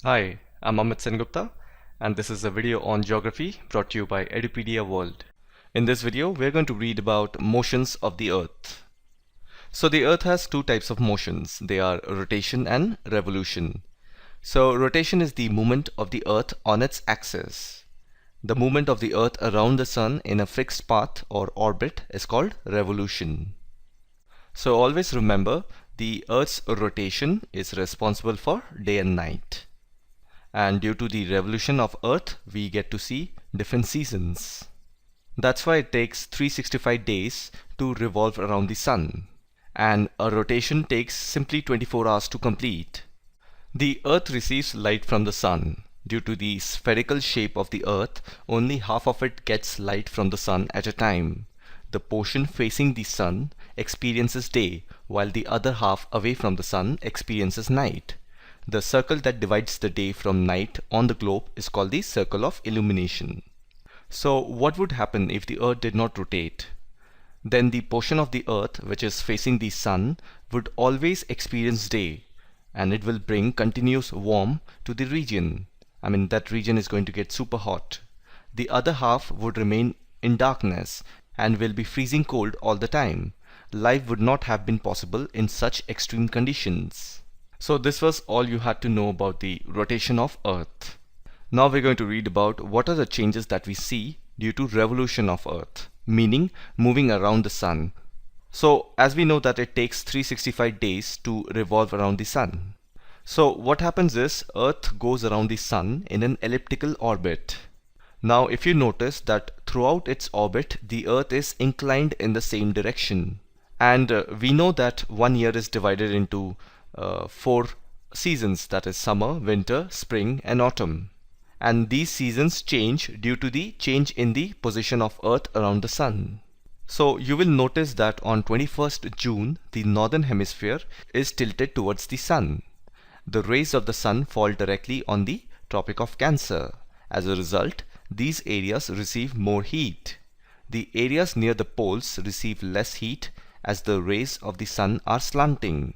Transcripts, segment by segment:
Hi, I'm Amit Sengupta, and this is a video on geography brought to you by Edupedia World. In this video, we're going to read about motions of the Earth. So the Earth has two types of motions. They are rotation and revolution. So rotation is the movement of the Earth on its axis. The movement of the Earth around the Sun in a fixed path or orbit is called revolution. So always remember, the Earth's rotation is responsible for day and night. And due to the revolution of Earth, we get to see different seasons. That's why it takes 365 days to revolve around the Sun, and a rotation takes simply 24 hours to complete. The Earth receives light from the Sun. Due to the spherical shape of the Earth, only half of it gets light from the Sun at a time. The portion facing the Sun experiences day, while the other half away from the Sun experiences night. The circle that divides the day from night on the globe is called the circle of illumination. So what would happen if the Earth did not rotate? Then the portion of the Earth which is facing the Sun would always experience day, and it will bring continuous warmth to the region. That region is going to get super hot. The other half would remain in darkness and will be freezing cold all the time. Life would not have been possible in such extreme conditions. So this was all you had to know about the rotation of Earth. Now we're going to read about what are the changes that we see due to revolution of Earth, meaning moving around the Sun. So as we know that it takes 365 days to revolve around the Sun. So what happens is Earth goes around the Sun in an elliptical orbit. Now if you notice that throughout its orbit the Earth is inclined in the same direction. And we know that one year is divided into 4 seasons, that is summer, winter, spring and autumn. And these seasons change due to the change in the position of Earth around the Sun. So you will notice that on 21st June the northern hemisphere is tilted towards the Sun. The rays of the Sun fall directly on the Tropic of Cancer. As a result, these areas receive more heat. The areas near the poles receive less heat as the rays of the Sun are slanting.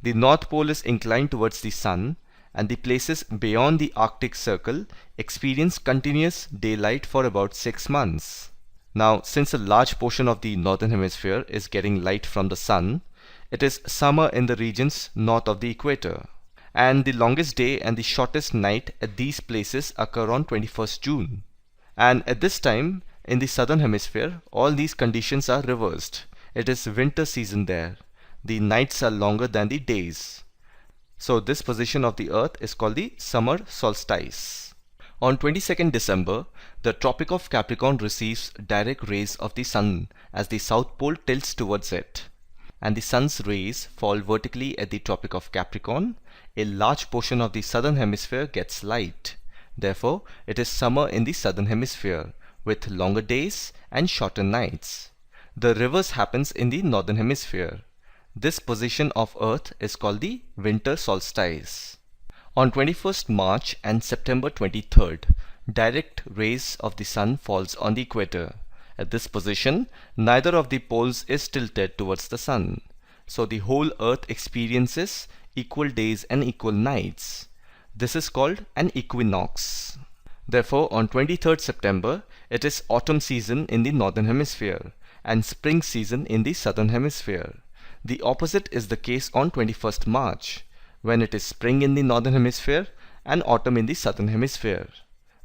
The North Pole is inclined towards the Sun, and the places beyond the Arctic Circle experience continuous daylight for about 6 months. Now, since a large portion of the Northern Hemisphere is getting light from the Sun, it is summer in the regions north of the equator. And the longest day and the shortest night at these places occur on 21st June. And at this time, in the Southern Hemisphere, all these conditions are reversed. It is winter season there. The nights are longer than the days. So this position of the Earth is called the summer solstice. On 22nd December, the Tropic of Capricorn receives direct rays of the Sun as the South Pole tilts towards it. And the Sun's rays fall vertically at the Tropic of Capricorn. A large portion of the Southern Hemisphere gets light. Therefore, it is summer in the Southern Hemisphere, with longer days and shorter nights. The reverse happens in the Northern Hemisphere. This position of Earth is called the winter solstice. On 21st March and September 23rd, direct rays of the Sun falls on the equator. At this position, neither of the poles is tilted towards the Sun. So the whole Earth experiences equal days and equal nights. This is called an equinox. Therefore, on 23rd September, it is autumn season in the Northern Hemisphere and spring season in the Southern Hemisphere. The opposite is the case on 21st March, when it is spring in the Northern Hemisphere and autumn in the Southern Hemisphere.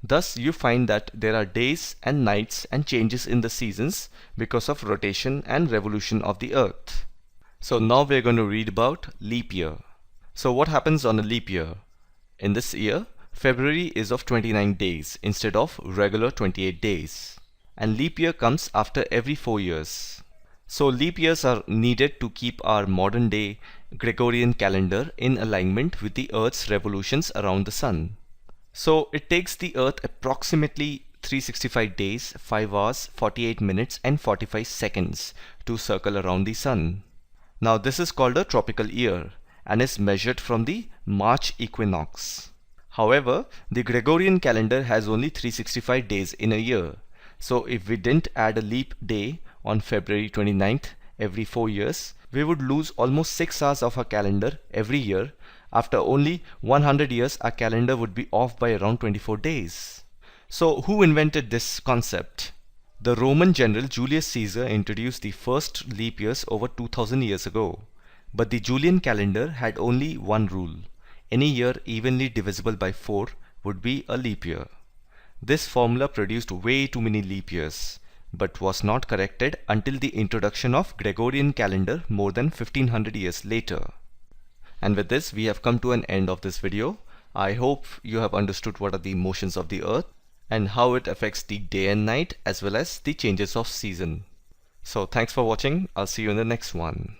Thus you find that there are days and nights and changes in the seasons because of rotation and revolution of the Earth. So now we are going to read about leap year. So what happens on a leap year? In this year, February is of 29 days instead of regular 28 days. And leap year comes after every 4 years. So leap years are needed to keep our modern day Gregorian calendar in alignment with the Earth's revolutions around the Sun. So it takes the Earth approximately 365 days, 5 hours, 48 minutes and 45 seconds to circle around the Sun. Now this is called a tropical year and is measured from the March equinox. However, the Gregorian calendar has only 365 days in a year. So if we didn't add a leap day on February 29th every 4 years, we would lose almost 6 hours of our calendar every year After only 100 years, our calendar would be off by around 24 days. So who invented this concept? The Roman general Julius Caesar introduced the first leap years over 2000 years ago. But the Julian calendar had only one rule. Any year evenly divisible by 4 would be a leap year. This formula produced way too many leap years, but was not corrected until the introduction of Gregorian calendar more than 1500 years later. And with this, we have come to an end of this video. I hope you have understood what are the motions of the earth and how it affects the day and night as well as the changes of season. So thanks for watching. I'll see you in the next one.